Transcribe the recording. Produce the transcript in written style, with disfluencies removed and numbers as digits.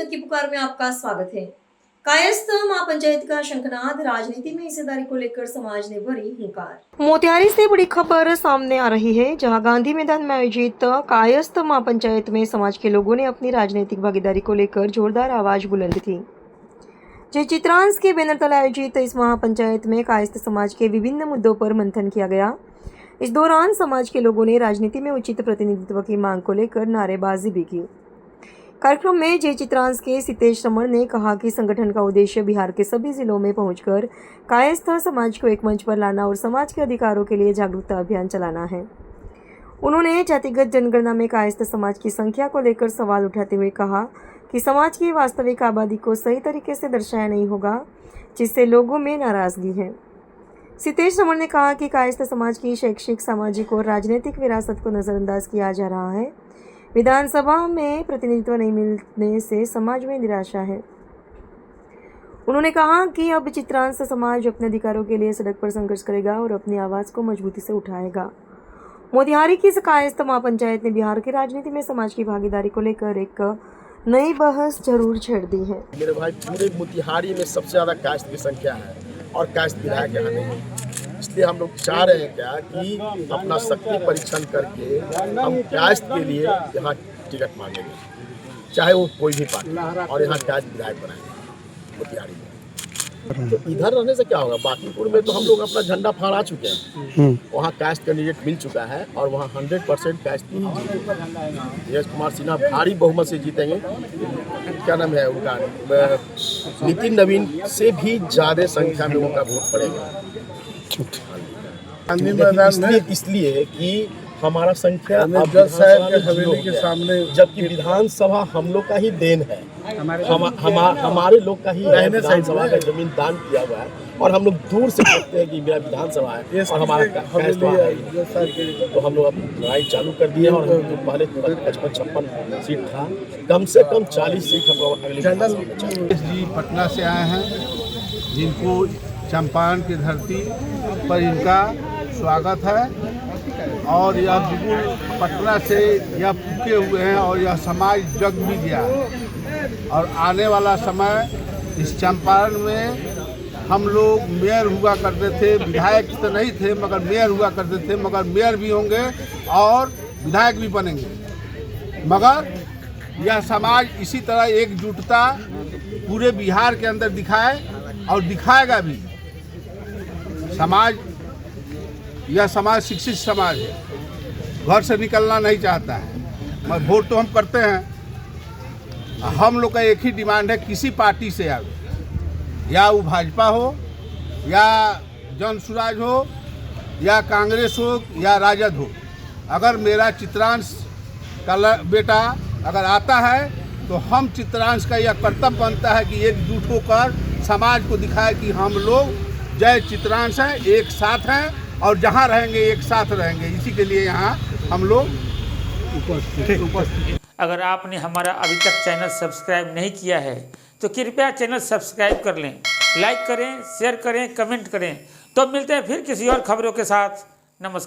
की पुकार में आपका स्वागत है। कायस्थ महापंचायत का शंखनाद, राजनीति में हिस्सेदारी को लेकर समाज ने भरी हुंकार। मोतिहारी से बड़ी खबर सामने आ रही है, जहां गांधी मैदान में आयोजित कायस्थ महापंचायत में समाज के लोगों ने अपनी राजनीतिक भागीदारी को लेकर जोरदार आवाज बुलंद की। जय चित्रांश के बैनर तले आयोजित इस महापंचायत में कायस्थ समाज के विभिन्न मुद्दों पर मंथन किया गया। इस दौरान समाज के लोगों ने राजनीति में उचित प्रतिनिधित्व की मांग को लेकर नारेबाजी भी की। कार्यक्रम में जय चित्रांश के सितेश रमण ने कहा कि संगठन का उद्देश्य बिहार के सभी जिलों में पहुंचकर कायस्थ समाज को एक मंच पर लाना और समाज के अधिकारों के लिए जागरूकता अभियान चलाना है। उन्होंने जातिगत जनगणना में कायस्थ समाज की संख्या को लेकर सवाल उठाते हुए कहा कि समाज की वास्तविक आबादी को सही तरीके से दर्शाया नहीं होगा, जिससे लोगों में नाराजगी है। सितेश रमण ने कहा कि कायस्थ समाज की शैक्षिक, सामाजिक और राजनीतिक विरासत को नज़रअंदाज किया जा रहा है। विधानसभा में प्रतिनिधित्व नहीं मिलने से समाज में निराशा है। उन्होंने कहा कि अब चित्रांश समाज अपने अधिकारों के लिए सड़क पर संघर्ष करेगा और अपनी आवाज़ को मजबूती से उठाएगा। मोतिहारी की कायस्थ महापंचायत ने बिहार की राजनीति में समाज की भागीदारी को लेकर एक नई बहस जरूर छेड़ दी है। मेरे भाई, पूरे मोतिहारी में सबसे ज़्यादा कायस्थ की संख्या है और कायस्थ विधायक यहाँ नहीं है। इसलिए हम लोग चाह रहे हैं क्या कि अपना शक्ति परीक्षण करके हम कायस्थ के लिए यहाँ टिकट मांगेंगे, चाहे वो कोई भी पार्टी, और यहाँ कायस्थ विधायक बनाएंगे मोतिहारी में। तो इधर रहने से क्या होगा? बाकीपुर में तो हम लोग अपना झंडा फहरा चुके हैं, वहाँ कायस्थ कैंडिडेट मिल चुका है और वहाँ 100% कायस्थ ही जीतेंगे। यश कुमार सिन्हा भारी बहुमत से जीतेंगे। क्या नाम है उनका, नितिन नवीन से भी ज़्यादा संख्या में उनका वोट पड़ेगा। इसलिए कि हमारा संख्या हवेली के सामने, जबकि विधानसभा हम लोग का ही देन है, हमारे लोग का ही विधानसभा का जमीन दान किया हुआ है और हम लोग दूर से कहते हैं कि मेरा विधानसभा है और हमारा है। तो हम लोग अब लड़ाई चालू कर दिए और जो पहले 55-56 सीट था, कम से कम 40 सीट हमको अगले जी पटना से आए हैं, जिनको चंपारण की धरती पर इनका स्वागत है और यह बिल्कुल पटना से यह फूके हुए हैं और यह समाज जग भी गया है। और आने वाला समय इस चंपारण में हम लोग मेयर हुआ करते थे, विधायक तो नहीं थे मगर मेयर हुआ करते थे, मगर मेयर भी होंगे और विधायक भी बनेंगे। मगर यह समाज इसी तरह एकजुटता पूरे बिहार के अंदर दिखाए और दिखाएगा भी। यह समाज शिक्षित समाज है, घर से निकलना नहीं चाहता है, मगर वोट तो हम करते हैं। हम लोग का एक ही डिमांड है, किसी पार्टी से आवे, या वो भाजपा हो या जन सुराज हो या कांग्रेस हो या राजद हो, अगर मेरा चित्रांश का बेटा अगर आता है तो हम चित्रांश का यह कर्तव्य बनता है कि एकजुट होकर समाज को दिखाए कि हम लोग जय चित्रांश हैं, एक साथ हैं और जहाँ रहेंगे एक साथ रहेंगे। इसी के लिए यहाँ हम लोग उपस्थित। अगर आपने हमारा अभी तक चैनल सब्सक्राइब नहीं किया है तो कृपया चैनल सब्सक्राइब कर लें, लाइक करें, शेयर करें, कमेंट करें। तो मिलते हैं फिर किसी और खबरों के साथ। नमस्कार।